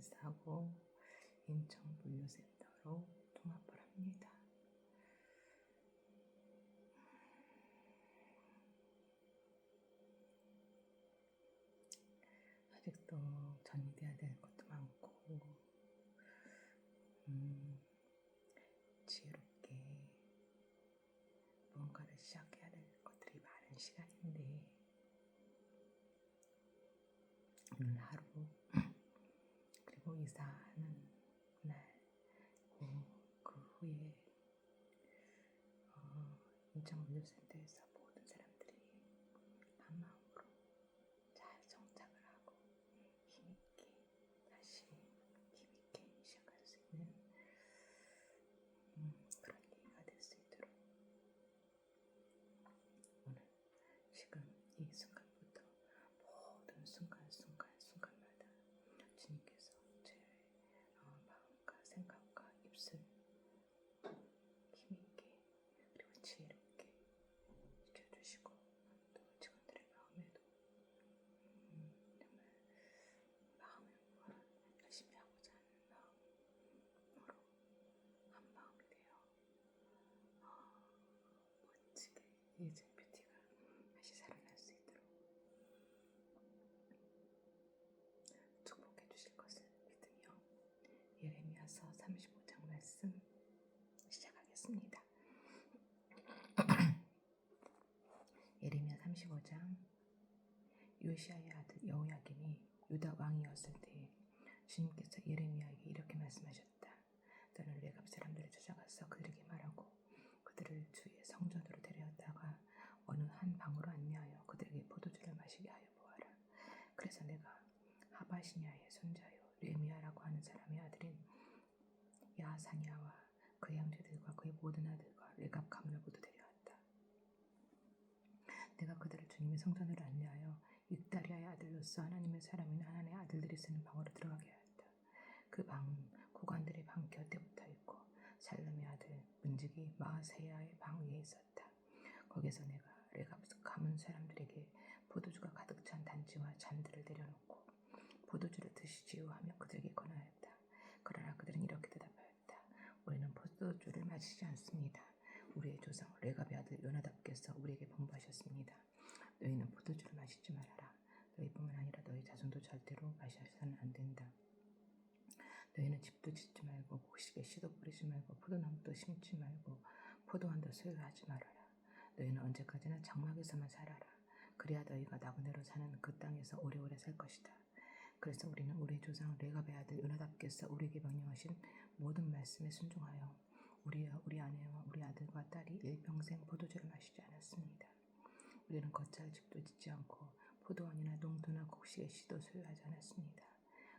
인사하고 인천 물류센터로 통합을 합니다. 아직도 정리돼야 될 것도 많고 지혜롭게 무언가를 시작해야 될 것들이 많은 시간인데 오늘 하루 그리고 이사하는 날 그 후에 인천 물류센터에서 모든 사람들이 한 마음으로 잘 정착을 하고 힘있게 다시 힘있게 시작할 수 있는 그런 기회가 될 수 있도록 오늘 지금 이 순간부터 모든 순간마다 주님께서 제 마음과 생각과 입술 힘있게 그리고 지혜롭게 지켜주시고 또 직원들의 마음에도 정말 마음을 모아 열심히 하고자 하는 마음으로 한 마음이 되어 멋지게 이제 뷰티가 다시 살아날 수 있도록 축복해 주실 것을 믿으며 예레미야서 35장 말씀 시작하겠습니다. 예레미야 35장. 요시야의 아들 여호야김이 유다 왕이었을 때에 주님께서 예레미야에게 이렇게 말씀하셨다. 너는 레갑 사람들을 찾아가서 그들에게 말하고 그들을 주의 성전으로 데려다가 어느 한 방으로 안내하여 그들에게 포도주를 마시게 하여 보아라. 그래서 내가 하바시냐의 손자요 레미야라고 하는 사람의 아들인 야사냐와 그의 형제들과 그의 모든 아들과 레갑 가문을 모두 데려왔다. 내가 그들을 주님의 성전으로 안내하여 익다리아의 아들로서 하나님의 사람인 하나님의 아들들이 쓰는 방으로 들어가게 하였다. 그 방은 고관들의 방 곁에 붙어있고 살람의 아들 문지기 마아세야의 방 위에 있었다. 거기서 내가 레갑 가문 사람들에게 포도주가 가득 찬 단지와 잔들을 내려놓고 포도주를 드시지요 하며 그들에게 권하였다. 그러나 그들은 이렇게 대답하였다. 우리는 포도주를 마시지 않습니다. 우리의 조상 레갑의 아들 요나답께서 우리에게 분부하셨습니다. 너희는 포도주를 마시지 말아라. 너희뿐만 아니라 너희 자손도 절대로 마셔서는 안 된다. 너희는 집도 짓지 말고 곡식에 씨도 뿌리지 말고 포도나무도 심지 말고 포도원도 소유하지 말아라. 너희는 언제까지나 장막에서만 살아라. 그래야 너희가 나그네로 사는 그 땅에서 오래오래 살 것이다. 그래서 우리는 우리 조상 레갑의 아들 요나답께서 우리에게 명령하신 모든 말씀에 순종하여 우리와 우리 아내와 우리 아들과 딸이 일평생 포도주를 마시지 않았습니다. 우리는 거처할 집도 짓지 않고 포도원이나 농토나 곡식의 씨도 소유하지 않았습니다.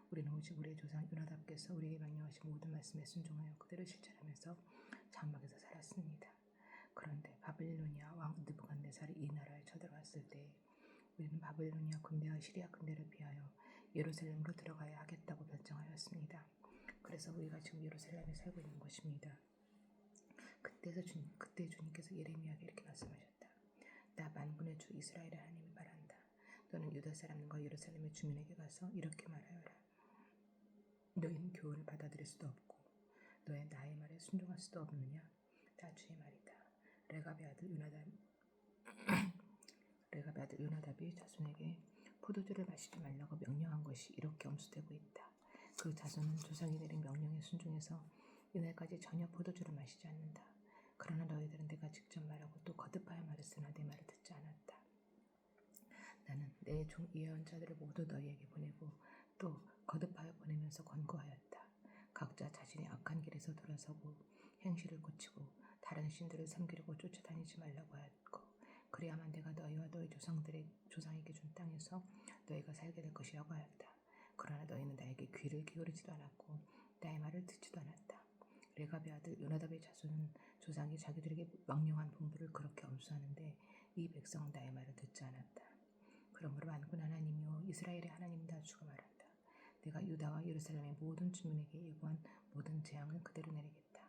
우리는 오직 우리의 조상 요나답께서 우리에게 명령하신 모든 말씀에 순종하여 그대로 실천하면서 장막에서 살았습니다. 그런데 바빌로니아 왕 느부갓네살이 이 나라에 쳐들어왔을 때 우리는 바빌로니아 군대와 시리아 군대를 피하여 예루살렘으로 들어가야 하겠다고 결정하였습니다. 그래서 우리가 지금 예루살렘에 살고 있는 것입니다. 그때 주님께서 예레미야에게 이렇게 말씀하셨다. 나 만군의 주 이스라엘의 하나님이 말한다. 너는 유다 사람과 예루살렘의 주민에게 가서 이렇게 말하여라. 너희는 교훈을 받아들일 수도 없고 너의 나의 말에 순종할 수도 없느냐? 다 주의 말이다. 레갑의 아들 요나답이 자손에게 포도주를 마시지 말라고 명령한 것이 이렇게 엄수되고 있다. 그 자손은 조상이 내린 명령에 순종해서 이날까지 전혀 포도주를 마시지 않는다. 그러나 너희들은 내가 직접 말하고 또 거듭하여 말했으나 내 말을 듣지 않았다. 나는 내 종 예언자들을 모두 너희에게 보내고 또 거듭하여 보내면서 권고하였다. 각자 자신의 악한 길에서 돌아서고 행실을 고치고 다른 신들을 섬기려고 쫓아다니지 말라고 하였고 그래야만 내가 너희와 너희 조상에게 준 땅에서 너희가 살게 될 것이라고 하였다. 그러나 너희는 나에게 귀를 기울이지도 않았고 나의 말을 듣지도 않았다. 레갑의 아들 요나답의 자손은 조상이 자기들에게 명령한 분부를 그렇게 엄수하는데 이 백성은 나의 말을 듣지 않았다. 그러므로 만군 하나님이요 이스라엘의 하나님이다 주가 말한다. 내가 유다와 예루살렘의 모든 주민에게 예고한 모든 재앙을 그대로 내리겠다.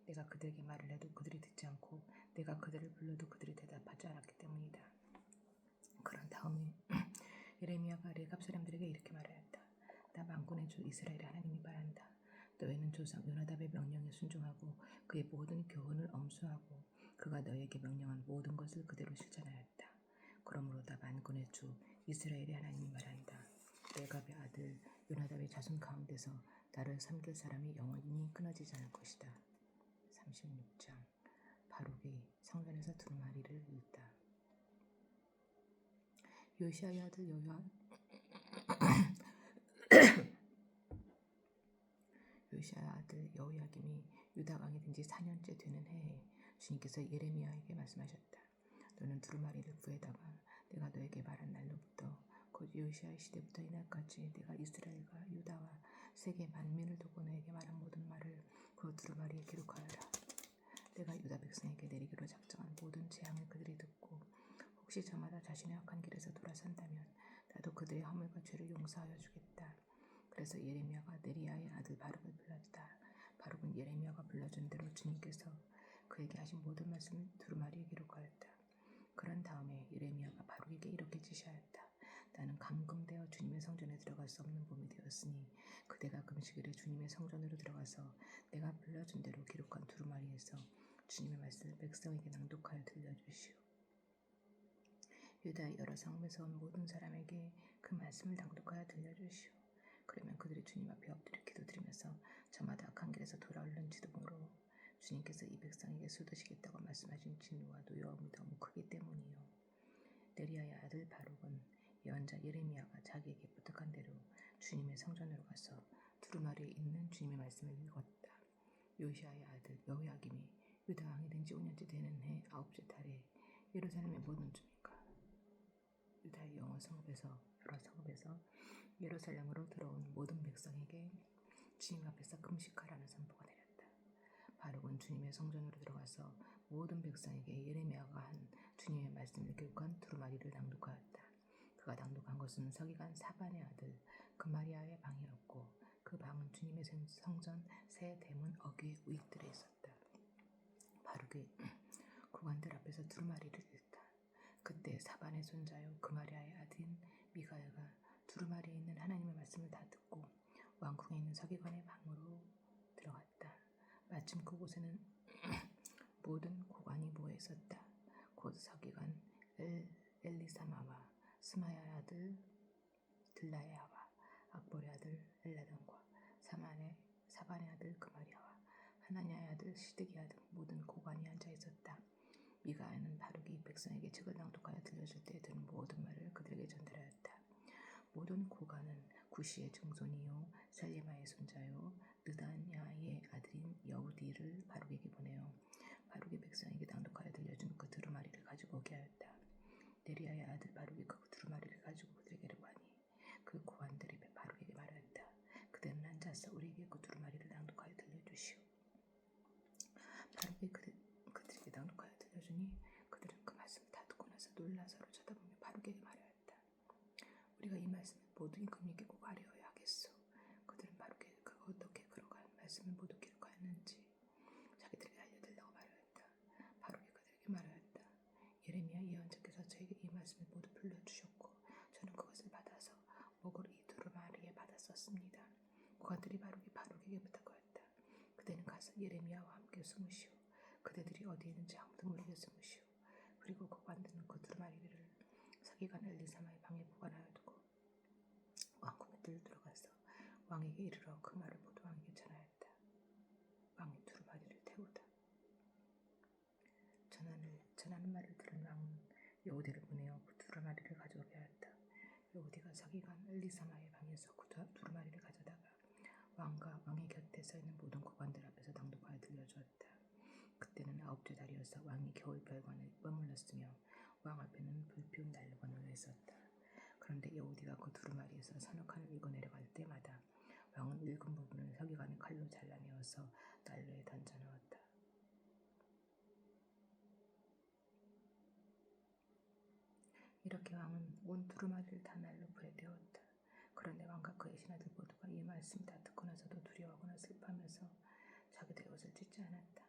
내가 그들에게 말을 해도 그들이 듣지 않고 내가 그들을 불러도 그들이 대답하지 않았기 때문이다. 그런 다음에 예레미야가 레갑 사람들에게 이렇게 말하였다. 나 만군의 주 이스라엘의 하나님이 말한다. 너희는 조상 요나답의 명령에 순종하고 그의 모든 교훈을 엄수하고 그가 너희에게 명령한 모든 것을 그대로 실천하였다. 그러므로 나 만군의 주 이스라엘의 하나님이 말한다. 레갑의 아들 요나답의 자손 가운데서 나를 섬길 사람이 영원히 끊어지지 않을 것이다. 36장 바룩이 성전에서 두루마리를 읽다. 요시야의 아들 요시야 아들 여호야김이 유다 왕이 된 지 4년째 되는 해에 주님께서 예레미야에게 말씀하셨다. 너는 두루마리를 구해다가 내가 너에게 말한 날로부터 곧 요시야의 시대부터 이날까지 내가 이스라엘과 유다와 세계 만민을 두고 너에게 말한 모든 말을 그 두루마리에 기록하여라. 내가 유다 백성에게 내리기로 작정한 모든 재앙을 그들이 듣고 혹시 저마다 자신의 악한 길에서 돌아선다면 나도 그들의 허물과 죄를 용서하여 주겠다. 그래서 예레미야가 네리야의 아들 바룩을 불렀다. 바룩은 예레미야가 불러준 대로 주님께서 그에게 하신 모든 말씀을 두루마리에 기록하였다. 그런 다음에 예레미야가 바룩에게 이렇게 지시하였다. 나는 감금되어 주님의 성전에 들어갈 수 없는 봄이 되었으니 그대가 금식일에 주님의 성전으로 들어가서 내가 불러준 대로 기록한 두루마리에서 주님의 말씀을 백성에게 낭독하여 들려주시오. 유다의 여러 성읍에서 온 모든 사람에게 그 말씀을 낭독하여 들려주시오. 그러면 그들이 주님 앞에 엎드려 기도드리면서 저마다 악한 길에서 돌아올는지도 모르고 주님께서 이 백성에게 쏟으시겠다고 말씀하신 진노와 노여움이 너무 크기 때문이요. 네리야의 아들 바룩은 예언자 예레미야가 자기에게 부탁한 대로 주님의 성전으로 가서 두루마리에 있는 주님의 말씀을 읽었다. 요시야의 아들 여호야김이 유다 왕이 된 지 5년째 되는 해 9째 달에 예루살렘의 모든 주민과 유다의 여러 성읍에서 예루살렘으로 들어온 모든 백성에게 주님 앞에서 금식하라는 선포가 내렸다. 바룩은 주님의 성전으로 들어가서 모든 백성에게 예레미야가 한 주님의 말씀을 기록한 두루마리를 낭독하였다. 그가 낭독한 것은 서기관 사반의 아들 그마리아의 방이었고 그 방은 주님의 성전 새 대문 어귀의 우익들에 있었다. 바룩이 구관들 앞에서 두루마리를 읽다. 그때 사반의 손자요 그마리아의 아들인 미가야가 두루마리에 있는 하나님의 말씀을 다 듣고 왕궁에 있는 서기관의 방으로 들어갔다. 마침 그곳에는 모든 고관이 모여 있었다. 곧 서기관 엘리사마와 스마야의 아들 들라야와 악볼의 아들 엘라단과 사반의 아들 그마리아와 하나냐의 아들 시드기야 등 모든 고관이 앉아 있었다. 미가야는 바룩이 백성에게 책을 낭독하여 들려줄 때 들은 모든 말을 그들에게 전달하였다. 모든 고관은 구시의 증손이요 살레마의 손자요 느다냐의 아들인 여우디를 바룩에게 보내어 바룩이 백성에게 낭독하여 들려준 그 두루마리를 가지고 오게 하였다. 네리야의 아들 바룩이 그 두루마리를 가지고 그들에게 가니 그 고관들이 바룩에게 말하였다. 그대는 앉아서 우리에게 그 두루마리를 낭독하여 들려주시오. 바룩이 그들에게 낭독하여 들려주니 그들은 그 말씀을 다 듣고 나서 놀라 서로 쳐다보며 바룩에게 말하였다. 우리가 이 말씀을 모두 임금님께 꼭 아뢰어야 하겠소. 그들은 바룩에게 그가 어떻게 그러한 말씀을 모두 기록하였는지 자기들에게 알려달라고 말하였다. 바룩이 그들에게 말하였다. 예레미야 예언자께서 저에게 이 말씀을 모두 불러주셨고 저는 그것을 받아서 목을 이 두루마리에 받아 썼습니다. 고관들이 바룩에게 부탁하였다. 그대는 가서 예레미야와 함께 숨으시오. 그대들이 어디에 있는지 아무도 모르게 숨으시오. 그리고 고관들은 그 두루마리를 서기관 엘리사마의 방에 보관하여 두고 왕궁에 들어가서 왕에게 이르러 그 말을 모두 왕에게 전하였다. 왕이 두루마리를 태우다. 전하는 말을 들은 왕은 여우디를 보내어 그 두루마리를 가져오게 하였다. 여우디가 서기관 엘리사마의 방에서 그 두루마리를 가져다가 왕과 왕의 곁에 서 있는 모든 고관들 앞에서 낭독하여 들려주었다. 그때는 9째 달이어서 왕이 겨울 별관에 머물렀으며 왕 앞에는 불 피운 난로가 놓여 있었다. 그런데 여우디가 그 두루마리에서 서너 칸을 읽어 내려갈 때마다 왕은 읽은 부분을 서기관의 칼로 잘라내어서 난로에 던져 넣었다. 이렇게 왕은 온 두루마리를 다 날로 불에 태웠다. 그런데 왕과 그의 신하들 모두가 이 말씀 다 듣고 나서도 두려워하거나 슬퍼하면서 자기들의 옷을 찢지 않았다.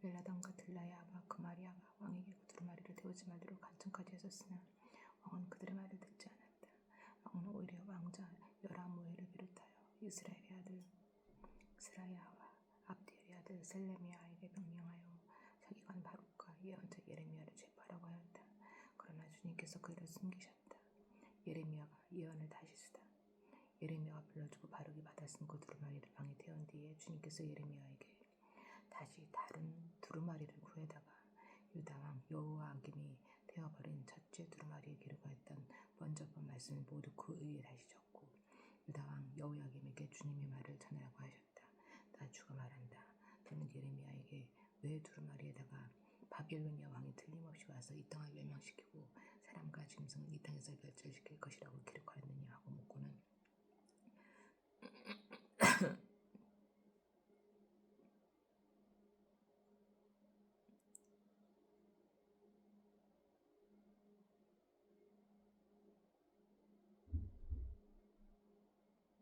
엘라단과 들라야와 그마리아가 왕에게 그 두루마리를 태우지 말도록 간청까지 했었으나 왕은 그들의 말을 듣지 않았다. 왕은 오히려 왕자 여라무엘을 비롯해 이스라엘의 아들 스라야와 압디엘의 아들 셀레미야에게 명령하여 서기관 바룩과 예언자 예레미야를 체포하라고 하였다. 그러나 주님께서 그를 숨기셨다. 예레미야가 예언을 다시 쓰다. 예레미야가 불러주고 바룩이 받아 쓴 그 두루마리를 방에 태운 뒤에 주님께서 예레미야에게 다시 다른 두루마리를 구해다가 유다왕 여호야김이 태워버린 첫째 두루마리에 기록하였던 먼저번 말씀을 모두 그 위에 다시 적고 유다왕 여호야김에게 주님의 말을 전하라고 하셨다. 나 주가 말한다. 너는 예레미야에게 왜 두루마리에다가 바빌로니아 왕이 틀림없이 와서 이 땅을 멸망시키고 사람과 짐승을 이 땅에서 멸절시킬 것이라고 기록하였느냐 하고 묻고는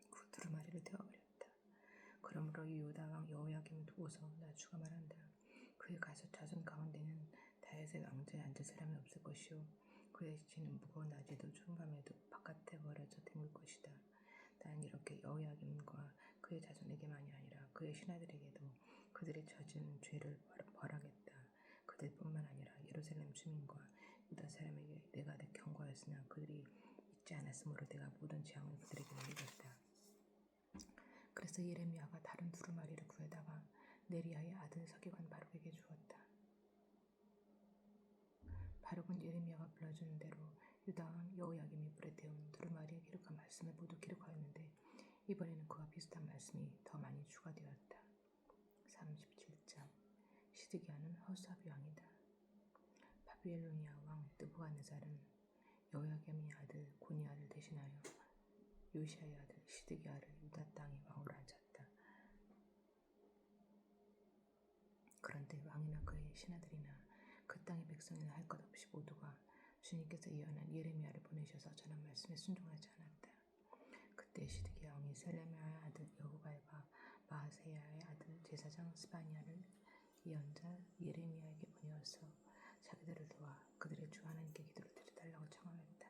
그 두루마리를 태워버렸다. 그러므로 이 유다왕 여호야김을 두고서 나 주가 말한다. 그의 가서 자손 가운데는 다윗의 왕좌에 앉을 사람이 없을 것이요 그의 시체는 무거운 낮에도 추운 밤에도 바깥에 버려져 댕길 것이다. 나는 이렇게 여호야김과 그의 자손에게만이 아니라 그의 신하들에게도 그들의 저지른 죄를 벌하겠다. 그들뿐만 아니라 예루살렘 주민과 유다 사람에게 내가 경고하였으나 그들이 믿지 않았으므로 내가 모든 재앙을 그들에게 내리겠다. 그래서 예레미야가 다른 두루마리를 구해다가 네리야의 아들 서기관 바룩에게 주었다. 바룩은 예레미야가 불러주는 대로 유다왕 여호야김이 불에 태운 두루마리에 기록한 말씀을 모두 기록하였는데 이번에는 그와 비슷한 말씀이 더 많이 추가되었다. 37장 시드기야는 허수아비 왕이다. 바빌로니아 왕 느부갓네살은 여호야김의 아들 고니야를 대신하여 요시야의 아들 시드기야를 유다 땅의 왕으로 앉혔다. 그런데 왕이나 그의 신하들이나 그 땅의 백성이나 할 것 없이 모두가 주님께서 예언한 예레미야를 보내셔서 전한 말씀에 순종하지 않았다. 그때 시드기야 왕이 셀레미야의 아들 여후갈과 마아세야의 아들 제사장 스바냐를 예언자 예레미야에게 보내어서 자기들을 도와 그들의 주 하나님께 기도를 드려달라고 청하였다.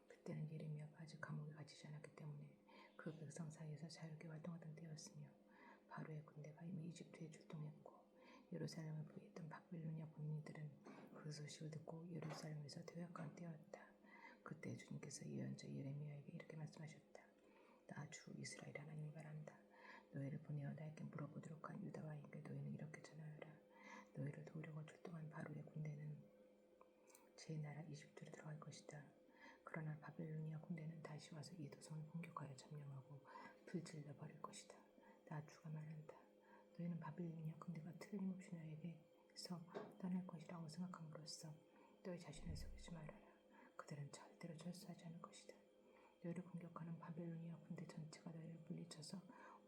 그때는 예레미야가 아직 감옥에 갇히지 않았기 때문에 그 백성 사이에서 자유롭게 활동하던 때였으며 바로의 군대가 이미 이집트에 출동했고 예루살렘을 포위했던 바빌로니아 본인들은 그 소식을 듣고 예루살렘에서 퇴역한 때였다. 그때 주님께서 예언자 예레미야에게 이렇게 말씀하셨다. 나 주 이스라엘 하나님이 말한다. 너희를 보내어 나에게 물어보도록 한 유다 왕에게 너희는 이렇게 전하여라. 너희를 도우려고 출동한 바로의 군대는 제 나라 이집트로 들어갈 것이다. 그러나 바빌로니아 군대는 다시 와서 이 도성을 공격하여 점령하고 불질러 버릴 것이다. 나 주가 말한다. 너희는 바빌로니아 군대가 틀림없이 너에게서 떠날 것이라고 생각함으로써 너희 자신을 속이지 말아라. 그들은 절대로 철수하지 않을 것이다. 너희를 공격하는 바빌로니아 군대 전체가 너희를 물리쳐서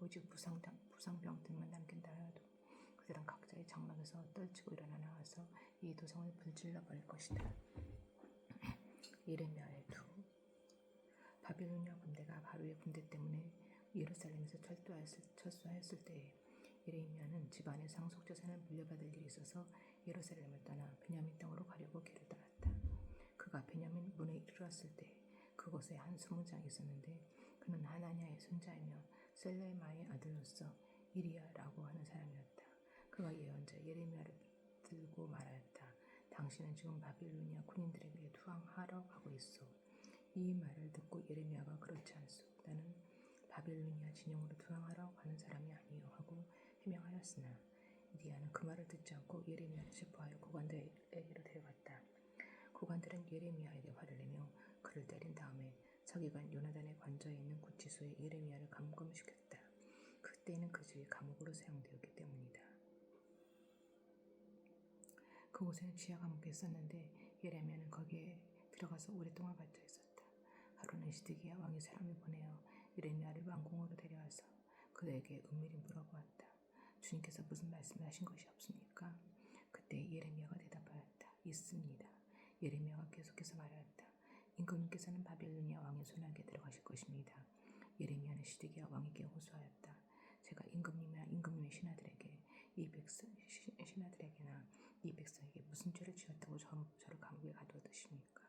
오직 부상병들만 남긴다 하여도 그들은 각자의 장막에서 떨치고 일어나 나와서 이 도성을 불질러 버릴 것이다. 예레미야의 두 바빌로니아 군대가 바로의 군대 때문에 예루살렘에서 철수하였을 때에 예레미야는 집안의 상속재산을 물려받을 일이 있어서 예루살렘을 떠나 베냐민 땅으로 가려고 길을 떠났다. 그가 베냐민 문에 이르렀을 때 그곳에 한 수문장이 있었는데 그는 하나냐의 손자이며 셀레마의 아들로서 이리야라고 하는 사람이었다. 그가 예언자 예레미야를 들고 말하였다. 당신은 지금 바빌로니아 군인들에게 투항하러 가고 있어. 이 말을 듣고 예레미야가 그렇지 않소. 나는 바빌로니아 진영으로 투항하러 가는 사람이 아니요 하고 해명하였으나 이리야는 그 말을 듣지 않고 예레미야를 체포하여 고관들에게로 데려갔다. 고관들은 예레미야에게 화를 내며 그를 때린 다음에 서기관 요나단의 관저에 있는 구치소에 예레미야를 감금시켰다. 그때는 그 집이 감옥으로 사용되었기 때문이다. 그곳에는 지하 감옥이 있었는데 예레미야는 거기에 들어가서 오랫동안 갇혀 있었다. 하루는 시드기야 왕이 사람을 보내어 예레미야를 왕궁으로 데려와서 그에게 은밀히 물어보았다. 주님께서 무슨 말씀을 하신 것이 없습니까? 그때 예레미야가 대답하였다. 있습니다. 예레미야가 계속해서 말하였다. 임금님께서는 바빌로니아 왕의 손아귀에 들어가실 것입니다. 예레미야는 시드기야 왕에게 호소하였다. 제가 임금님이나 임금님의 신하들에게나 이 백성에게 무슨 죄를 지었다고 저를 감옥에 가두어 두십니까?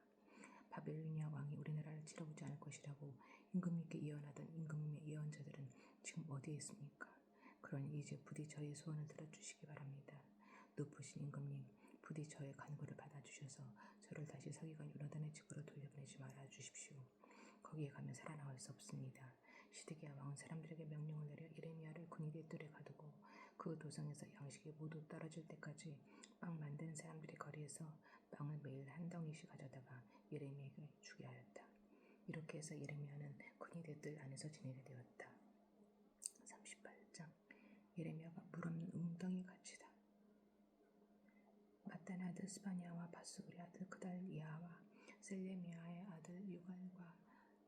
바빌로니아 왕이 우리나라를 치러오지 않을 것이라고 임금님께 예언하던 임금님의 예언자들은 지금 어디에 있습니까? 그러니 이제 부디 저의 소원을 들어주시기 바랍니다. 높으신 임금님, 부디 저의 간구를 받아주셔서 저를 다시 서기관 요나단의 집으로 돌려보내지 말아 주십시오. 거기에 가면 살아나올 수 없습니다. 시드기야 왕은 사람들에게 명령을 내려 예레미야를 군인의 뜰에 가두고 그 도성에서 양식이 모두 떨어질 때까지 빵 만드는 사람들의 거리에서 빵을 매일 한 덩이씩 가져다가 예레미야에게 주게 하였다. 이렇게 해서 예레미야는 군인의 뜰 안에서 지내게 되었다. 38장 예레미야가 물 없는 웅덩이 갇히다. 마탄의 아들 스바냐와 바스울의 아들 그달리야와 셀레미야의 아들 유갈과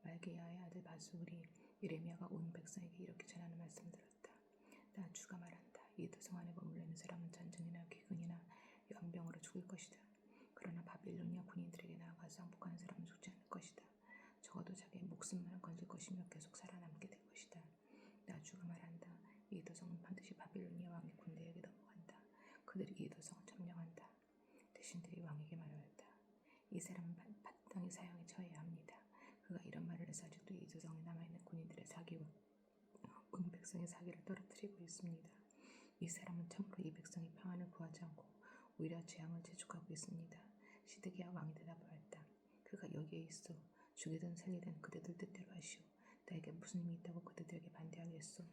말게야의 아들 바스울이 예레미야가 온 백성에게 이렇게 전하는 말씀을 들었다. 나 주가 말한다. 이 도성 안에 머물러 있는 사람은 전쟁이나 귀근이나 연병으로 죽을 것이다. 그러나 바빌로니아 군인들에게 나아가서 항복하는 사람은 죽지 않을 것이다. 적어도 자기의 목숨만 건질 것이며 계속 살아남게 될 것이다. 나 주가 말한다. 이 도성은 반드시 바빌로니아 왕의 군대에게 넘어간다. 그들이 이 도성을 점령한다. 대신들이 왕에게 말하였다. 이 사람은 파땅의 사형에 처해야 합니다. 그가 이런 말을 해서 아직도 이 도성에 남아있는 군인들의 사기와 온 백성의 사기를 떨어뜨리고 있습니다. 이 사람은 참으로 이 백성의 평안을 구하지 않고 오히려 재앙을 재촉하고 있습니다. 시드기야 왕이 대답하였다. 그가 여기에 있어. 죽이든 살리든 그대들 뜻대로 하시오. 나에게 무슨 힘이 있다고 그대들에게 반대하겠소.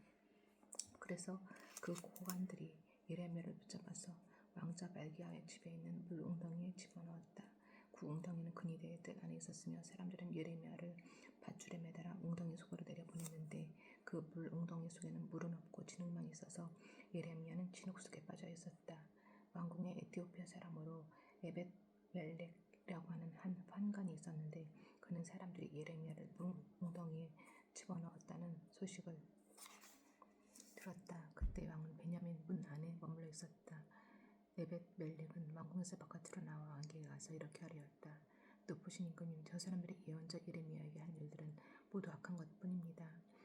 그래서 그 고관들이 예레미야를 붙잡아서 왕자 말기야의 집에 있는 물 웅덩이에 집어넣었다. 그 웅덩이는 근위대의 뜰 안에 있었으며 사람들은 예레미야를 밧줄에 매달아 웅덩이 속으로 내려보냈는데 그 물 웅덩이 속에는 물은 없고 진흙만 있어서 예레미야는 진흙 속에 빠져 있었다. 왕궁에 에티오피아 사람으로 에벳 멜렉이라고 하는 한 환관이 있었는데 그는 사람들이 예레미야를 물 웅덩이에 집어넣었다는 소식을 들었다. 그때 왕은 베냐민 문 안에 머물러 있었다. 에벳 멜렉은 왕궁에서 바깥으로 나와 왕에게 가서 이렇게 하려했다. 높으신 임금님, 저 사람들이 예언자 예레미야에게 한 일들은 모두 악한 것뿐입니다.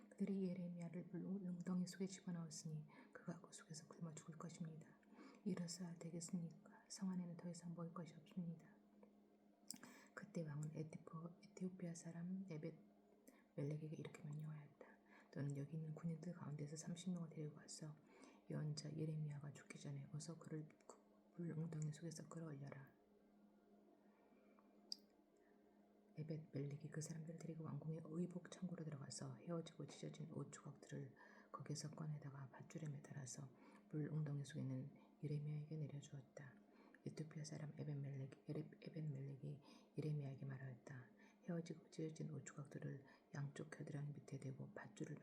그들이 예레미야를 물 웅덩이 속에 집어넣었으니 그가 그 속에서 굶어 죽을 것입니다. 이러서야 되겠습니까? 성 안에는 더 이상 먹을 것이 없습니다. 그때 왕은 에티오피아 사람 에벳 멜렉에게 이렇게 명령하였다. 너는 여기 있는 군인들 가운데서 30명을 데리고 와서 예언자 예레미야가 죽기 전에 어서 그를 물 웅덩이 속에서 끌어올려라. 에벳 멜렉이 그 사람들을 데리고 왕궁의 의복 창고로 들어가서 헤어지고 찢어진 옷 조각들을 거기서 꺼내다가 밧줄에 매달아서 물 웅덩이 속에 있는 예레미야에게 내려주었다. 에티오피아 사람 에벳 멜렉이 예레미야에게 말하였다. 헤어지고 찢어진 옷 조각들을 양쪽 겨드랑이 밑에 대고 밧줄을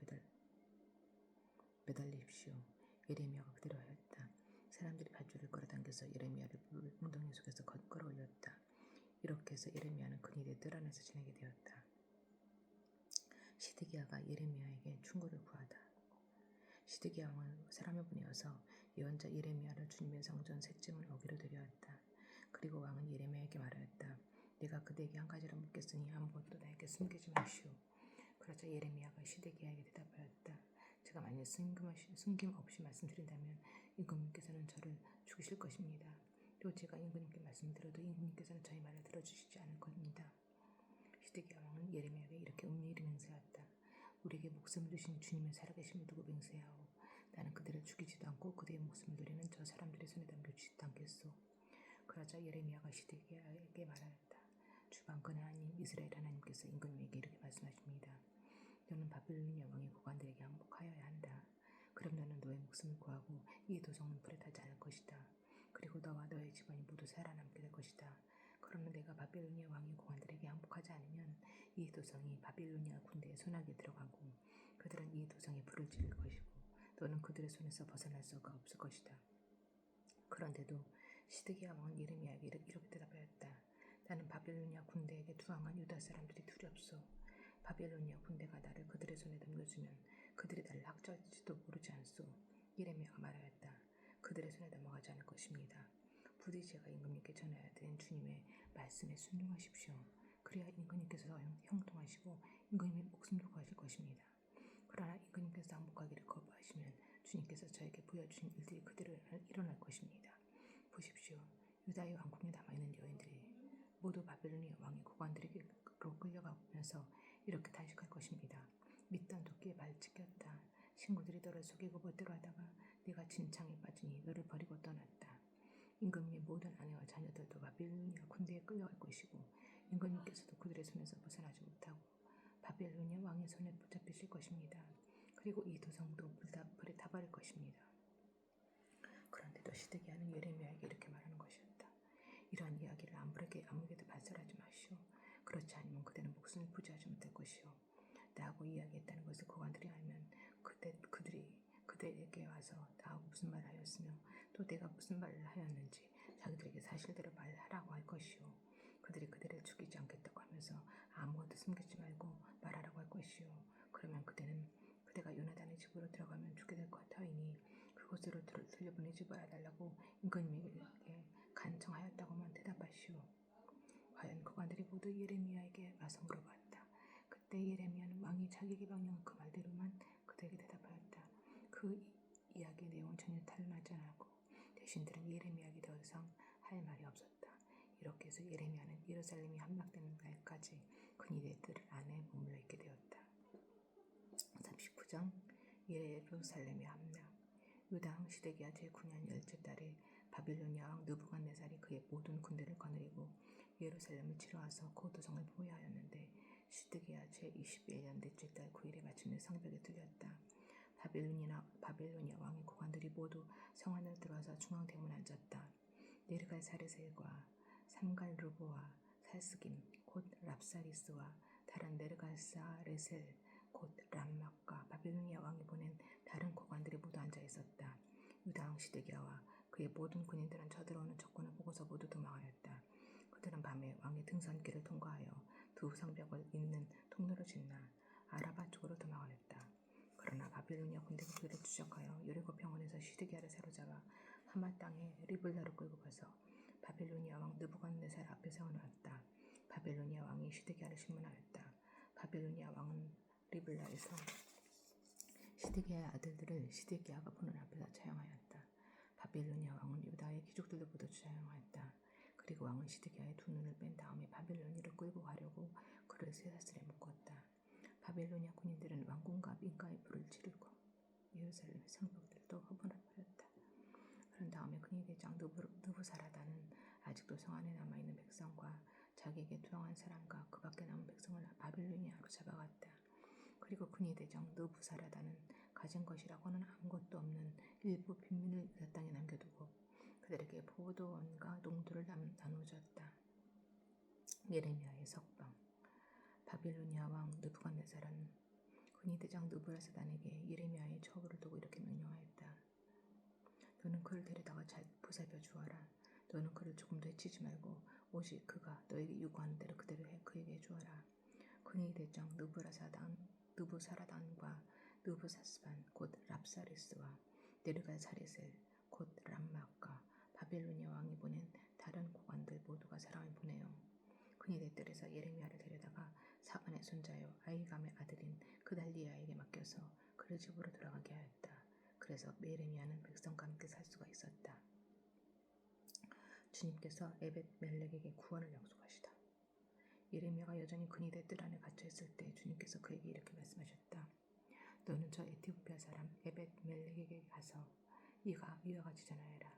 매달리십시오. 예레미야가 그대로 하였다. 사람들이 밧줄을 끌어당겨서 예레미야를 물 웅덩이 속에서 끌어올렸다. 이렇게 해서 예레미야는 근위대 뜰 안에서 지내게 되었다. 시드기야가 예레미야에게 충고를 구하다. 시드기야 왕은 사람을 보내어서 예언자 예레미야를 주님의 성전 셋째문 어귀로 데려왔다. 그리고 왕은 예레미야에게 말하였다. 내가 그대에게 한 가지를 묻겠으니 아무것도 나에게 숨기지 마시오. 그러자 예레미야가 시드기야에게 대답하였다. 제가 만일 숨김없이 말씀드린다면 임금님께서는 저를 죽이실 것입니다. 또 제가 임금님께 말씀드려도 임금님께서는 저희 말을 들어주시지 않을 겁니다. 시드기야 왕은 예레미야에게 이렇게 은밀히 맹세하였다. 우리에게 목숨을 주신 주님의 살아계심을 두고 맹세하오. 나는 그들을 죽이지도 않고 그들의 목숨을 노리는 저 사람들의 손에 넘겨주지도 않겠소. 그러자 예레미야가 시드기야에게 말하였다. 주방권의 하나님 이스라엘 하나님께서 임금님에게 이렇게 말씀하십니다. 너는 바빌로니아 왕의 고관들에게 항복하여야 한다. 그럼 너는 너의 목숨을 구하고 이 도성은 불에 타지 않을 것이다. 그리고 너와 너의 집안이 모두 살아남게 될 것이다. 그러나 내가 바빌로니아 왕의 고관들에게 항복하지 않으면 이 도성이 바빌로니아 군대의 손아귀에 들어가고 그들은 이 도성에 불을 지를 것이고 너는 그들의 손에서 벗어날 수가 없을 것이다. 그런데도 시드기야 왕은 예레미야에게 이렇게 대답하였다. 나는 바빌로니아 군대에게 투항한 유다 사람들이 두렵소. 바빌로니아 군대가 나를 그들의 손에 넘겨주면 그들이 나를 학살할지도 모르지 않소. 예레미야가 말하였다. 그들의 손에 넘어가지 않을 것입니다. 부디 제가 임금님께 전해야 되는 주님의 말씀에 순종하십시오. 그래야 임금님께서 형통하시고 임금님의 목숨도 구하실 것입니다. 그러나 임금님께서 항복하기를 거부하시면 주님께서 저에게 보여주신 일들이 그대로 일어날 것입니다. 보십시오. 유다의 왕궁에 남아있는 여인들이 모두 바빌로니아 왕의 고관들에게로 끌려가면서 이렇게 단식할 것입니다. 믿던 도끼에 발 찢겼다. 친구들이 너를 속이고 멋대로 하다가 네가 진창에 빠지니 너를 버리고 떠났다. 임금님의 모든 아내와 자녀들도 바빌로니아 군대에 끌려갈 것이고 임금님께서도 그들의 손에서 벗어나지 못하고 바빌로니아 왕의 손에 붙잡히실 것입니다. 그리고 이 도성도 불에 타버릴 것입니다. 그런데도 시드기야는 예레미야에게 이렇게 말하는 것이었다. 이러한 이야기를 아무에게도 발설하지 마시오. 그렇지 않으면 그대는 목숨을 부지하지 못할 것이오. 나하고 이야기했다는 것을 고관들이 알면 그들이 그대에게 와서 나하고 무슨 말을 하였으며 또 내가 무슨 말을 하였는지 자기들에게 사실대로 말하라고 할 것이오. 그들이 그대를 죽이지 않겠다고 하면서 아무것도 숨기지 말고 말하라고 할 것이오. 그러면 그대가 요나단의 집으로 들어가면 죽게 될 것 같아이니 그곳으로 들려보내지 말아달라고 임금님에게 간청하였다고만 대답하시오. 과연 고관들이 모두 예레미야에게 와서 물어봤다. 그때 예레미야는 왕이 자기에게 명령한 그 말대로만 그들에게 대답하였다. 그 이야기의 내용은 전혀 탈나지 않았고 대신들은 예레미야에게 더 이상 할 말이 없었다. 이렇게 해서 예레미야는 예루살렘이 함락되는 날까지 그니의 뜰 안에 머물러 있게 되었다. 39장 예루살렘의 함락. 유다왕 시드기야 제9년 열째 달에 바빌로니아 왕 느부갓네살이 그의 모든 군대를 거느리고 예루살렘을 치러와서 그 도성을 포위하였는데 시드기야 제21년 넷째 달 9일에 마침내 성벽에 뚫렸다. 바빌로니아 왕의 고관들이 모두 성 안으로 들어와서 중앙대문에 앉았다. 네르갈사레셀과 삼갈루보와 살스김 곧 랍사리스와 다른 네르갈사레셀 곧 람막과 바빌로니아 왕이 보낸 다른 고관들이 모두 앉아 있었다. 유다왕 시드기야와 그의 모든 군인들은 쳐들어오는 적군을 보고서 모두 도망하였다. 그들은 밤에 왕의 등산길을 통과하여 두 성벽을 잇는 통로로 지나 아라바 쪽으로 도망하였다. 그러나 바빌로니아 군대가 그들을 추적하여 여리고 병원에서 시드기야를 사로잡아 하마 땅에 리블라로 끌고 가서 바빌로니아 왕 느부갓네살 앞에 세워놓았다. 바빌로니아 왕이 시드기야를 신문하였다. 바빌로니아 왕은 리블라에서 시드기야의 아들들을 시드기야가 보는 앞에서 처형하였다. 바빌로니아 왕은 유다의 귀족들도 모두 처형하였다. 그리고 왕은 시드기야의 두 눈을 뺀 다음에 바빌로니아를 끌고 가려고 그를 쇠사슬에 묶었다. 바빌로니아 군인들은 왕궁과 민가에 불을 지르고 예루살렘의 성벽들도 허물어버렸다. 그런 다음에 그니 대장 느부사라다는 아직도 성 안에 남아있는 백성과 자기에게 투항한 사람과 그 밖에 남은 백성을 바빌로니아로 잡아갔다. 그리고 그니 대장 느부사라다는 가진 것이라고는 아무것도 없는 일부 빈민을 그 땅에 남겨두고 그들에게 포도원과 농토를 나눠줬다. 예레미야의 석방. 바빌로니아 왕 느부갓네살은 그니 대장 느부라사단에게 예레미야의 처벌을 두고 이렇게 명령하였다. 너는 그를 데려다가 잘 보살펴 주어라. 너는 그를 조금도 해치지 말고 오직 그가 너에게 요구하는 대로 그대로 그에게 주어라. 그니 대장 느부사라단과 느부사스반 곧 랍사리스와 네르갈사레셀 곧 람막과 바빌로니아 왕이 보낸 다른 고관들 모두가 사람을 보내어 그니의 뜰에서 예레미야를 데려다가 사반의 손자요 아이감의 아들인 그달리야에게 맡겨서 그를 집으로 돌아가게 하였다. 그래서 예레미야는 백성과 함께 살 수가 있었다. 주님께서 에벳멜렉에게 구원을 약속하시다. 예레미야가 여전히 그니의 뜰 안에 갇혀있을 때 주님께서 그에게 이렇게 말씀하셨다. 너는 저 에티오피아 사람 에벳멜렉에게 가서 이와 같이 전하여라.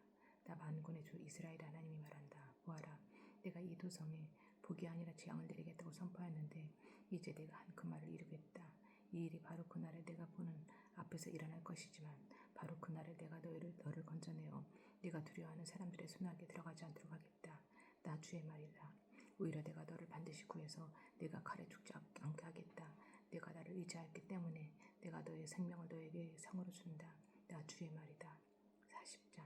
나 만군의 주 이스라엘 하나님이 말한다. 보아라, 내가 이 도성에 복이 아니라 재앙을 내리겠다고 선포하였는데 이제 내가 한 그 말을 이루겠다. 이 일이 바로 그날에 내가 보는 앞에서 일어날 것이지만 바로 그날에 내가 너를 건져내어 네가 두려워하는 사람들의 손아귀에 들어가지 않도록 하겠다. 나 주의 말이다. 오히려 내가 너를 반드시 구해서 내가 칼에 죽지 않게 하겠다. 내가 나를 의지하였기 때문에 내가 너의 생명을 너에게 상으로 준다. 나 주의 말이다. 40장.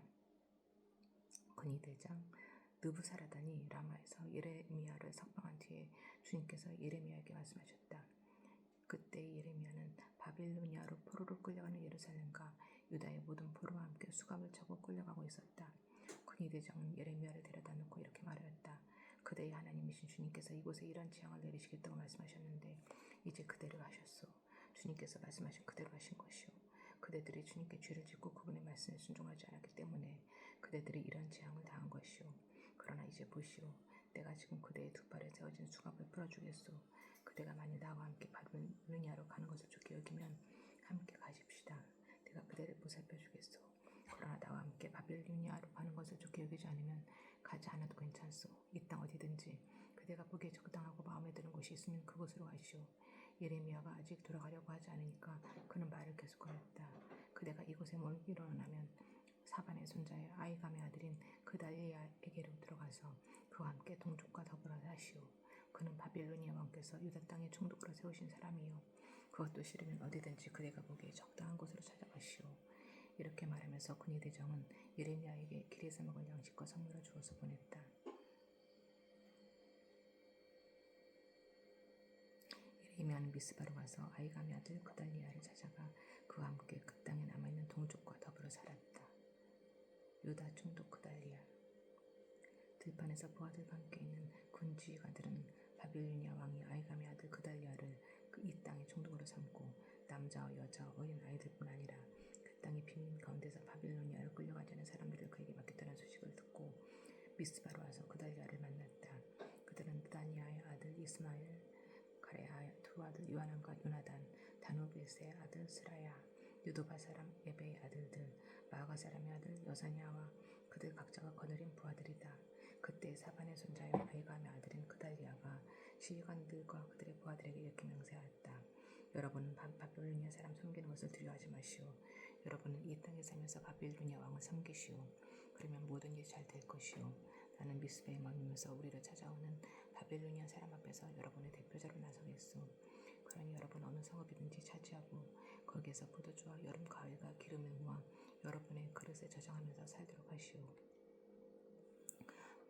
그니 대장 느부사라단이 라마에서 예레미야를 석방한 뒤에 주님께서 예레미야에게 말씀하셨다. 그때 예레미야는 바빌로니아로 포로로 끌려가는 예루살렘과 유다의 모든 포로와 함께 수갑을 차고 끌려가고 있었다. 그니 대장은 예레미야를 데려다 놓고 이렇게 말하였다. 그대의 하나님이신 주님께서 이곳에 이런 재앙을 내리시겠다고 말씀하셨는데 이제 그대로 하셨소. 주님께서 말씀하신 그대로 하신 것이오. 그대들이 주님께 죄를 짓고 그분의 말씀에 순종하지 않았기 때문에 그대들이 이런 재앙을 당한 것이오. 그러나 이제 보시오. 내가 지금 그대의 두 발에 세워진 수갑을 풀어주겠소. 그대가 만일 나와 함께 바빌로니아로 가는 것을 좋게 여기면 함께 가십시다. 내가 그대를 보살펴 주겠소. 그러나 나와 함께 바빌로니아로 가는 것을 좋게 여기지 않으면 가지 않아도 괜찮소. 이 땅 어디든지 그대가 보기에 적당하고 마음에 드는 곳이 있으면 그곳으로 가시오. 예레미야가 아직 돌아가려고 하지 않으니까 그는 말을 계속하였다. 그대가 이곳에 일어나면 사반의 손자의 아이감의 아들인 그달리아에게로 들어가서 그와 함께 동족과 더불어 사시오. 그는 바빌로니아 왕께서 유다 땅에 총독으로 세우신 사람이요. 그것도 싫으면 어디든지 그대가 보기에 적당한 곳으로 찾아가시오. 이렇게 말하면서 군이 대장은 예레미야에게 길에서 먹을 양식과 선물을 주어서 보냈다. 예레미야는 미스바로 가서 아이감의 아들 그달리아를 찾아가 그와 함께 그 땅에 남아있는 동족과 더불어 살았다. 유다 총독 그달리아. 들판에서 부하들과 함께 있는 군 지휘관들은 바빌로니아 왕이 아이감의 아들 그달리아를 이 땅의 총독으로 삼고 남자와 여자와 어린 아이들뿐 아니라 그 땅의 빈민 가운데서 바빌로니아로 끌려가자는 사람들을 그에게 맡겼다는 소식을 듣고 미스바로 와서 그달리아를 만났다. 그들은 느다니아의 아들 이스마엘, 가레아의 두 아들 요하난과 요나단, 다누베스의 아들 스라야, 유도바 사람 에베의 아들들, 마아가 사람의 아들 여사냐와 그들 각자가 거느린 부하들이다. 그때 사반의 손자요 아이감의 아들인 그달리아가 시위관들과 그들의 부하들에게 이렇게 맹세하였다. 여러분은 바빌로니아 사람 섬기는 것을 두려워하지 마시오. 여러분은 이 땅에 살면서 바빌로니아 왕을 섬기시오. 그러면 모든 일이 잘 될 것이오. 나는 미스바에 머물면서 우리를 찾아오는 바빌로니아 사람 앞에서 여러분의 대표자로 나서겠소. 그러니 여러분 어느 성읍이든지 차지하고 거기에서 포도주와 여름 가을과 기름을 모아 여러분의 그릇에 저장하면서 살도록 하시오.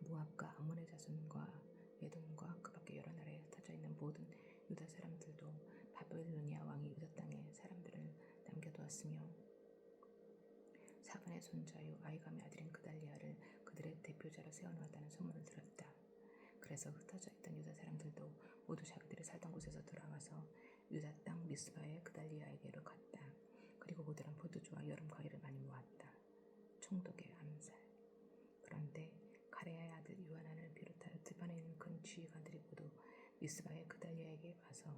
모압과 암몬의 자손과 에돔과 그 밖에 여러 나라에 흩어져 있는 모든 유다 사람들도 바빌로니아 왕이 유다 땅에 사람들을 남겨두었으며 사반의 손자요 아이감의 아들인 그달리아를 그들의 대표자로 세워놓았다는 소문을 들었다. 그래서 흩어져 있던 유다 사람들도 모두 자기들이 살던 곳에서 돌아와서 유다 땅 미스바의 그달리아에게로 갔다. 그리고 그들은 포도주와 여름 과일을 많이 모았다. 총독의 암살. 그런데 가레아의 아들 요하난을 비롯하여 들판에 있는 큰 지휘관들이 모두 미스바의 그달리아에게 와서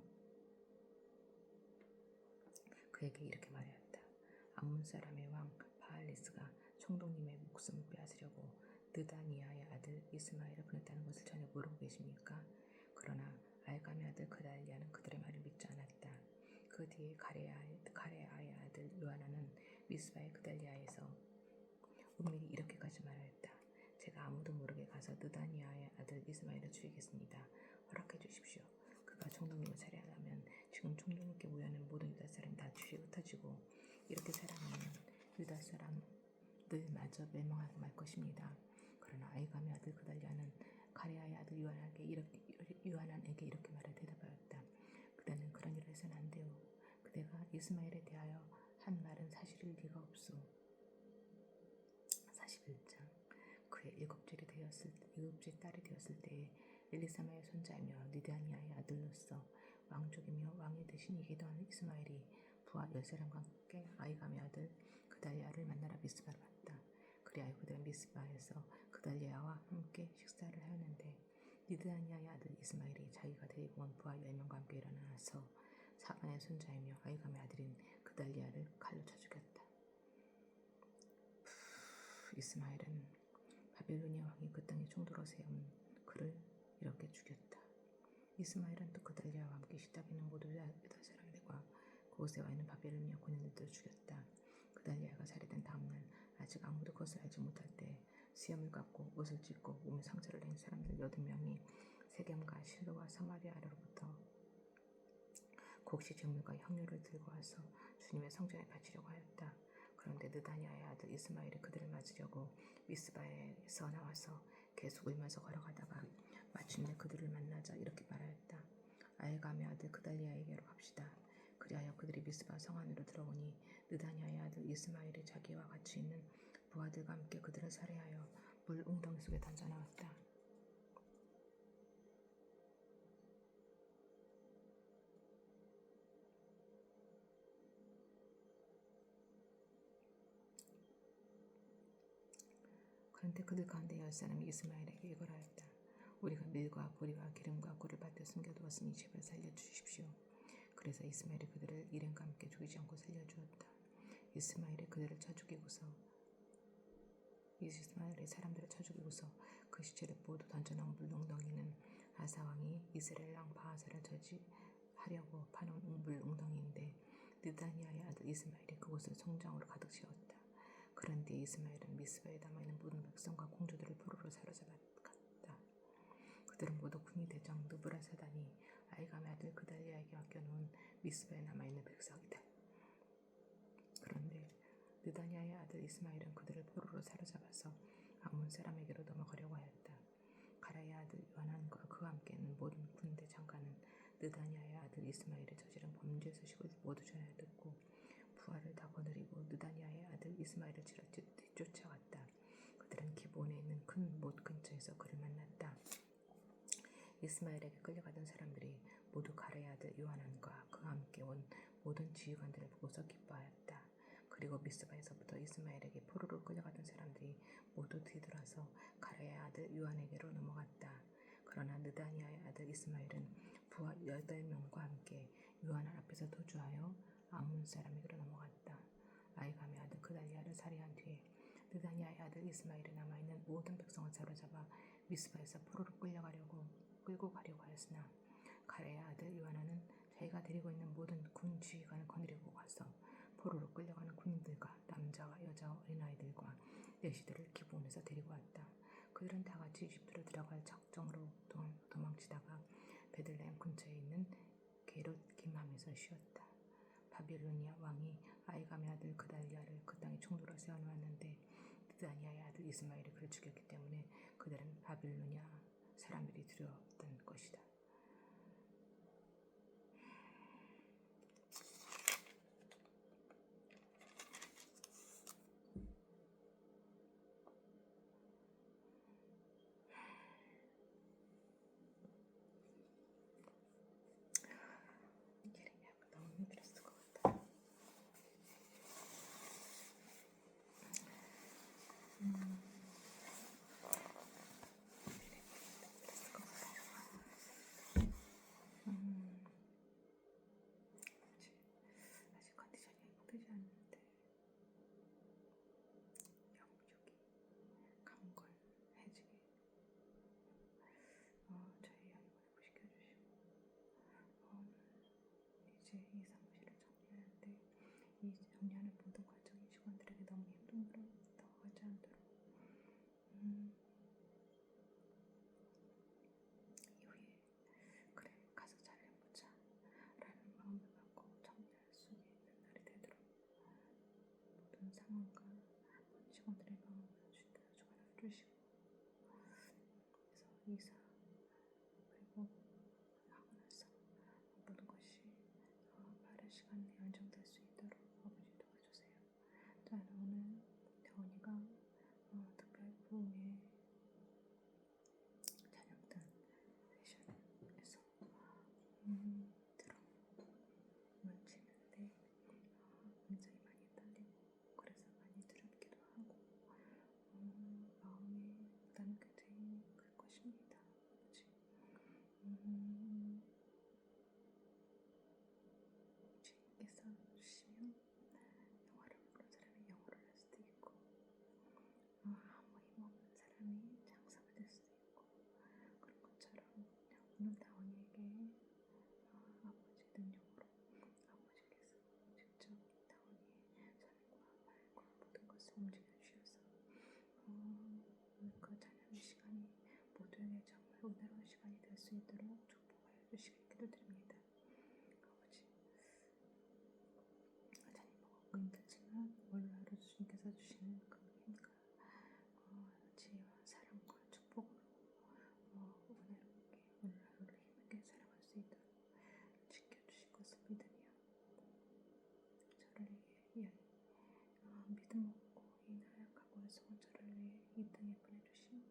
그에게 이렇게 말하였다. 암몬 사람의 왕 바알리스가 총독님의 목숨을 빼앗으려고 느다니아의 아들 이스마엘을 보냈다는 것을 전혀 모르고 계십니까? 그러나 알감의 아들 그달리아는 그들의 말을 믿지 않았다. 그 뒤에 가레아의 아들 요하난은 미스바의 그달리아에서 은밀히 이렇게까지 말하였다. 제가 아무도 모르게 가서 느다니아의 아들 이스마엘을 죽이겠습니다. 허락해 주십시오. 그가 총독님을 살해하려면 지금 총독님께 모여있는 모든 유다 사람이 다 줄이 흩어지고 이렇게 살아가면 유다 사람들마저 멸망하고 말 것입니다. 그러나 아이감의 아들 그달리아는 가레아의 아들 요하난에게 이렇게 말해 대답하였다. 그대는 그런 일을 해서는 안 돼요. 그대가 이스마엘에 대하여 한 말은 사실일 리가 없소. 41장. 그의 일곱째 딸이 되었을 때에 엘리사마의 손자이며 느다니아의 아들로서 왕족이며 왕의 대신 이기도 하는 이스마엘이 부하 10사람과 함께 아이감의 아들 그달리아를 만나러 미스바로 왔다. 그리하여 그들은 미스바에서 그달리아와 함께 식사를 하였는데 느다니아의 아들 이스마엘이 자기가 데리고 온 부하 10명과 함께 일어나서 사반의 손자이며 아이감의 아들인 그달리아를 칼로 쳐 죽였다. 이스마엘은 바빌로니아 왕이 그 땅에 총독으로 세운 그를 이렇게 죽였다. 이스마엘은 또 그달리아와 함께 식탁에 있는 모든 유다 사람들과 그곳에 와 있는 바빌로니아 군인들도 죽였다. 그달리아가 살해된 다음날 아직 아무도 그것을 알지 못할 때 수염을 깎고 옷을 찢고 몸에 상처를 낸 사람들 80명이 세겜과 실로와 사마리아로부터 곡식 제물과 향료를 들고 와서 주님의 성전에 바치려고 하였다. 그런데 느다니아의 아들 이스마엘이 그들을 맞으려고 미스바에서 나와서 계속 울면서 걸어가다가 마침내 그들을 만나자 이렇게 말하였다. 알감의 아들 그달리아에게로 갑시다. 그리하여 그들이 미스바 성 안으로 들어오니 느다니아의 아들 이스마엘이 자기와 같이 있는 부하들과 함께 그들을 살해하여 물 웅덩이 속에 던져넣었다. 그런데 그들 가운데 10사람이 이스마엘에게 이걸 하였다. 우리가 밀과 보리와 기름과 꿀을 밭에 숨겨두었으니 제발 살려주십시오. 그래서 이스마엘이 그들을 일행과 함께 죽이지 않고 살려주었다. 이스마엘이 사람들을 쳐 죽이고서 그 시체를 모두 던져놓은 물웅덩이는 아사 왕이 이스라엘 왕 바하사를 저지하려고 파놓은 물웅덩이인데 느다니아의 아들 이스마엘이 그곳을 성장으로 가득 채웠다. 그런 뒤에 이스마엘은 미스바에 남아있는 모든 백성과 공주들을 포로로 사로잡았다. 그들은 모두 군이 대장 느부라사단이 아이감의 아들 그달리아에게 맡겨놓은 미스바에 남아있는 백성이다. 그런데 느다니아의 아들 이스마엘은 그들을 포로로 사로잡아서 아몬 사람에게로 넘어가려고 하였다. 가라의 아들 요하난과 그와 함께는 모든 군대 장관은 느다니아의 아들 이스마엘이 저지른 범죄 소식을 모두 전해 듣고 부하를 다 거느리고 느다니아의 아들 이스마엘을 뒤쫓아갔다. 그들은 기브온에 있는 큰 못 근처에서 그를 만났다. 이스마엘에게 끌려가던 사람들이 모두 가라의 아들 요하난과 그와 함께 온 모든 지휘관들을 보고서 기뻐하였다. 그리고 미스바에서부터 이스마엘에게 포로로 끌려가던 사람들이 모두 뒤돌아서 가라의 아들 요한에게로 넘어갔다. 그러나 느다니아의 아들 이스마엘은 부하 8명과 함께 요한을 앞에서 도주하여 아몬 사람에게로 넘어갔다. 아이감의 아들 그달리아를 살해한 뒤에 느다니아의 아들 이스마엘이 남아있는 모든 백성을 사로잡아 미스바에서 포로로 끌고 가려고 하였으나 가라의 아들 요하나는 자기가 데리고 있는 모든 군 지휘관을 거느리고 가서 포로로 끌려가는 군인들과 남자와 여자와 어린아이들과 내시들을 기브온에서 데리고 왔다. 그들은 다 같이 이집트로 들어갈 작정으로 도망치다가 베들레헴 근처에 있는 게롯 김함에서 쉬었다. 바빌로니아 왕이 아이감의 아들 그달리아를 그 땅에 총독으로 세워놓았는데 느다니아의 아들 이스마엘이 그를 죽였기 때문에 그들은 바빌로니아 사람들이 두려웠던 것이다. 예레미야가 너무 힘들었을 것 같다. 아직 컨디션이 회복되지 않는데 영육이 강건해지게 저희 아이를 회복시켜주시고 이제 이 사무실을 정리하는데 이 정리하는 모든 과정이 직원들에게 너무 힘듦으로 다가가지 않도록 이후에 그래 가서 잘 해보자 라는 마음을 갖고 정리할 수 있는 날이 되도록 모든 상황과 직원들의 마음을 주관해주시고 그래서 이사 그리고 하고 나서 모든 것이 빠른 시간 내에 안정될 수 있도록 아버지 도와주세요. 저는 오늘 대원이가 특별 부흥회 찬양단 세션에서 드럼을 치는데 굉장히 많이 떨리고 그래서 많이 두렵기도 하고 마음이 부담이 굉장히 클 것입니다. 아버지 주님께서 주시면 영어를 모르는 사람이 영어를 할 수도 있고 아무 힘없는 사람이 장사가 될 수도 있고 그런 것처럼 오늘 다원이에게 아버지 능력으로 아버지께서 직접 다원이의 손과 발과 모든 것을 움직여 주셔서 오늘 그 찬양의 시간이 모두에게 정말 은혜로운 시간이 될 수 있도록 축복하여 주시길 기도드립니다. 아버지 찬양 보고 힘들지만 오늘 하루 주님께서 주시는 그 힘과 지혜와 사랑과 축복으로 은혜롭게 오늘 하루를 힘있게 살아갈 수 있도록 지켜주실 것을 믿으며 저를 위해 믿음 없고 이 나약하고 해서 저를 위해 이 땅에 보내주신